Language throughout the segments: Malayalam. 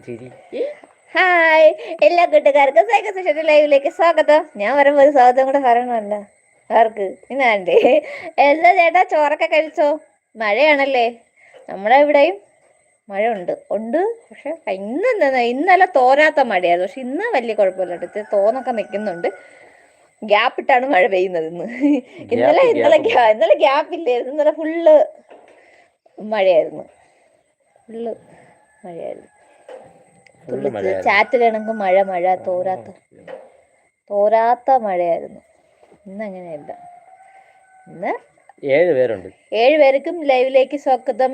ശരി. ഹായ് എല്ലാ കൂട്ടുകാർക്കും സൈക്കോ ലൈവിലേക്ക് സ്വാഗതം. ഞാൻ വരുമ്പോൾ ഒരു സ്വാഗതം കൂടെ പറയണമല്ല ആർക്ക് ഇന്നാണ്ടേ. എന്താ ചേട്ടാ, ചോറൊക്കെ കഴിച്ചോ? മഴയാണല്ലേ? നമ്മുടെ ഇവിടെയും മഴ ഉണ്ട്. പക്ഷെ ഇന്നലെ തോരാത്ത മഴയായിരുന്നു. പക്ഷെ ഇന്ന് വലിയ കുഴപ്പമില്ല. തോന്നൊക്കെ നിൽക്കുന്നുണ്ട്. ഗ്യാപ്പ് ഇട്ടാണ് മഴ പെയ്യുന്നത് ഇന്ന്. ഇന്നലെ ഗ്യാപ്പ് ഇല്ലായിരുന്നു. ഇന്നലെ ഫുള്ള് മഴയായിരുന്നു. ചാറ്റ് വേണമെങ്കിൽ മഴ തോരാത്ത മഴയായിരുന്നു. ഇന്ന് അങ്ങനെയല്ല. ഇന്ന് 7 പേരുണ്ട്. 7 പേർക്കും ലൈവിലേക്ക് സ്വാഗതം.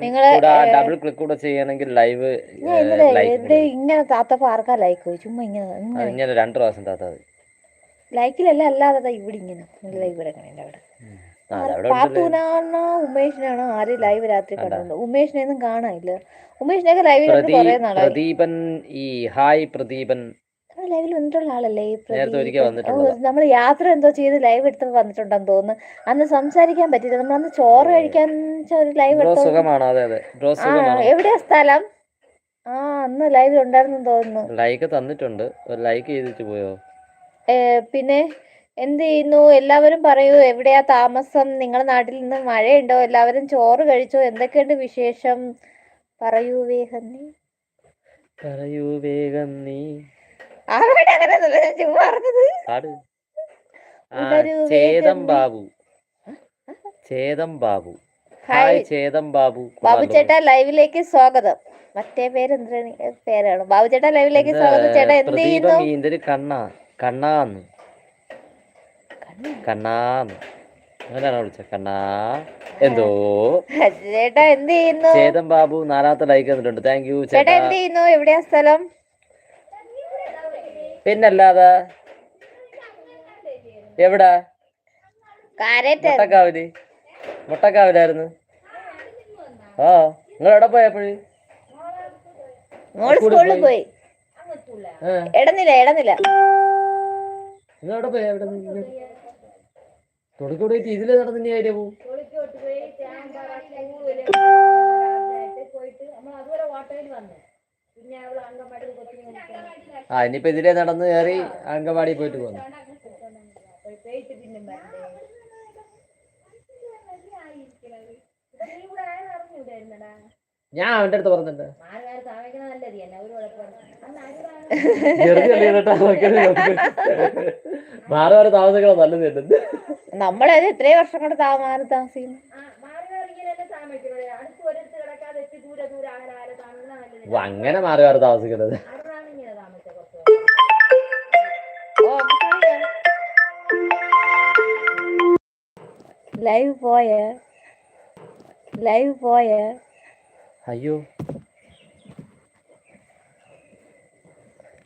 നിങ്ങള് ഡബിൾ ക്ലിക്ക് കൂടെ ചെയ്യണമെങ്കിൽ ലൈവ് ഇങ്ങനെ താത്തപ്പോ ആർക്കാ ലൈക്ക്? ചുമ്മാ ഇങ്ങനെ 2 പ്രാവശ്യം താത്ത ലൈക്കിലല്ല, അല്ലാതെ ഇവിടെ ഇങ്ങനെ ലൈവ് കിടക്കണേ. അവിടെ പാത്തൂനാണോ ഉമേഷിനാണോ ആരും ലൈവ് രാത്രി കണ്ടു? ഉമേഷിനെയൊന്നും കാണാനില്ല. ഉമേഷിനൊക്കെ ലൈവിൽ കുറെ നാളായി. പ്രദീപൻ ഹായ് പ്രദീപൻ ലൈവിൽ വന്നിട്ടുള്ള ആളല്ലേ? നമ്മൾ യാത്ര എന്തോ ചെയ്ത് ലൈവ് എടുത്തപ്പോ വന്നിട്ടുണ്ടെന്ന് തോന്നുന്നു. അന്ന് സംസാരിക്കാൻ പറ്റില്ല. നമ്മളന്ന് ചോറ് കഴിക്കാൻ ലൈവ് എടുത്തോ. എവിടെയാ സ്ഥലം? അന്ന് ലൈവിൽ ഉണ്ടായിരുന്നു തോന്നുന്നു. ലൈക്ക് തന്നിട്ടുണ്ട്. ലൈക്ക് ചെയ്തിട്ട് പോയോ? പിന്നെ എന്ത് ചെയ്യുന്നു എല്ലാവരും? പറയൂ, എവിടെയാ താമസം? നിങ്ങളുടെ നാട്ടിൽ നിന്ന് മഴയുണ്ടോ? എല്ലാവരും ചോറ് കഴിച്ചോ? എന്തൊക്കെയുണ്ട് വിശേഷം? പറയൂ വേഗം നീ. ചേതം ബാബു ഹായ് ചേതം ബാബു. ബാബു ചേട്ടാ ലൈവിലേക്ക് സ്വാഗതം. മറ്റേ പേരെന്താണ്? പേരാണ് ബാബു ചേട്ടാ ലൈവിലേക്ക് സ്വാഗതം. ചേട്ടാ എന്ത് ചെയ്യുന്നു? കണ്ണാന്ന് അങ്ങനെയാണോ വിളിച്ച? കണ്ണാ എന്തോ. ചേട്ടാ എന്ത് ചെയ്യുന്നു? ചേതം ബാബു 4ാമത്തെ ലൈക്ക് തന്നിട്ടുണ്ട്. താങ്ക് യു ചേട്ടാ. എന്ത് ചെയ്യുന്നു? എവിടെയാ സ്ഥലം? പിന്നല്ലാതെ എവിടാ? മുട്ടക്കാവിലായിരുന്നു. നിങ്ങൾ എവിടെ പോയപ്പോഴ്? സ്കൂളിൽ പോയി. ഇടന്നില്ല. നിങ്ങൾ എവിടെ പോയ? എവിടെ തൊടിക്കോട് പോയിട്ട് ഇതില് നടന്നിന് കാര്യം പോവും. ഇനിയിപ്പോ ഇതിലേ നടന്ന് കയറി അങ്കവാടി പോയിട്ട് പോന്നു. ഞാൻ അവന്റെ അടുത്ത് പറഞ്ഞിട്ടുണ്ട്. മാറി താമസിക്കണം നല്ലത്. നമ്മളത് എത്രയോ വർഷം കൊണ്ട് മാറി താമസിക്കുന്നു. അങ്ങനെ മാറി താമസിക്കുന്നത്. ലൈവ് പോയ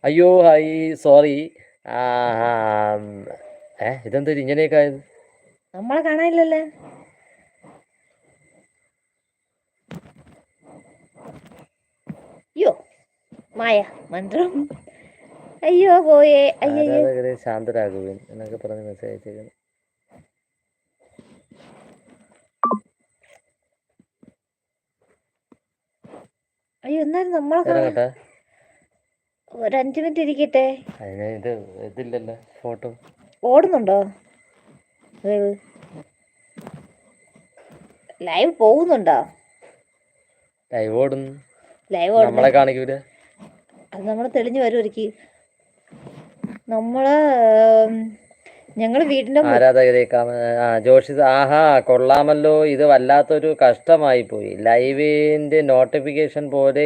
അയ്യോ ഹായ് സോറി. ഇതെന്താ ഇങ്ങനെയൊക്കെ ആയത്? നമ്മളെ കാണാനില്ലല്ലേ? അയ്യോ മായ മന്ത്രം. അയ്യോ പോയേ. അയ്യോ ശാന്തരാഘവൻ എന്നൊക്കെ പറഞ്ഞ് മെസ്സേജ് അയച്ചേക്കുന്നു. അയ്യോ എന്നാലും നമ്മളെ ഒരു 5 മിനിറ്റ് ഇരിക്കട്ടെ. ഇതില്ലല്ലോ ഫോട്ടോ. ഓടുന്നുണ്ടോ? ലൈവ് പോകുന്നുണ്ടോ? ലൈവ് ഓടുന്നു. നമ്മളെ കാണിക്കൂല. അത് നമ്മള് തെളിഞ്ഞു വരും ഒരിക്കൽ. ഞങ്ങള് വീടിന്റെ ജോഷി കൊള്ളാമല്ലോ. ഇത് വല്ലാത്തൊരു കഷ്ടമായി പോയി. ലൈവിന്റെ നോട്ടിഫിക്കേഷൻ പോലെ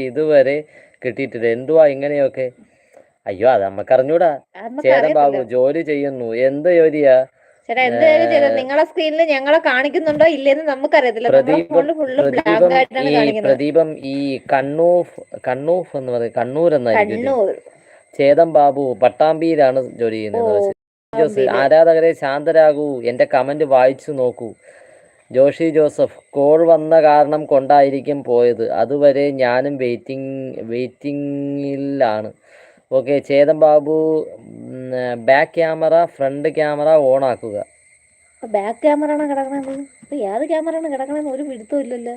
ഇതുവരെ കിട്ടിയിട്ടില്ല. എന്തുവാ ഇങ്ങനെയൊക്കെ? അയ്യോ അത് നമ്മക്കറിഞ്ഞൂടാ. ചേതൻ ബാബു ജോലി ചെയ്യുന്നു. എന്ത് ജോലിയാ? നിങ്ങളെ സ്ക്രീനിൽ ഞങ്ങളെ കാണിക്കുന്നുണ്ടോ ഇല്ലെന്ന് നമുക്കറിയത്തില്ല. പ്രദീപം ഈ കണ്ണൂഫ് എന്ന് പറയും. കണ്ണൂരെന്നായിരിക്കും. ചേതൻ ബാബു പട്ടാമ്പിയിലാണ് ജോലി ചെയ്യുന്നത്. ആരാധകരെ ശാന്തരാകൂ. എന്റെ കമന്റ് വായിച്ചു നോക്കൂ. ജോഷി ജോസഫ് കോൾ വന്ന കാരണം കൊണ്ടായിരിക്കും പോയത്. അതുവരെ ഞാനും വെയിറ്റിംഗിലാണ്. Okay Chetan Babu back camera front camera on ആക്കുക. ബാക്ക് ക്യാമറ ആണ് കിടക്കണത്. ഏത് ക്യാമറ ആണ് കിടക്കണെന്ന് ഒരു പിടുത്തവും ഇല്ലല്ലോ.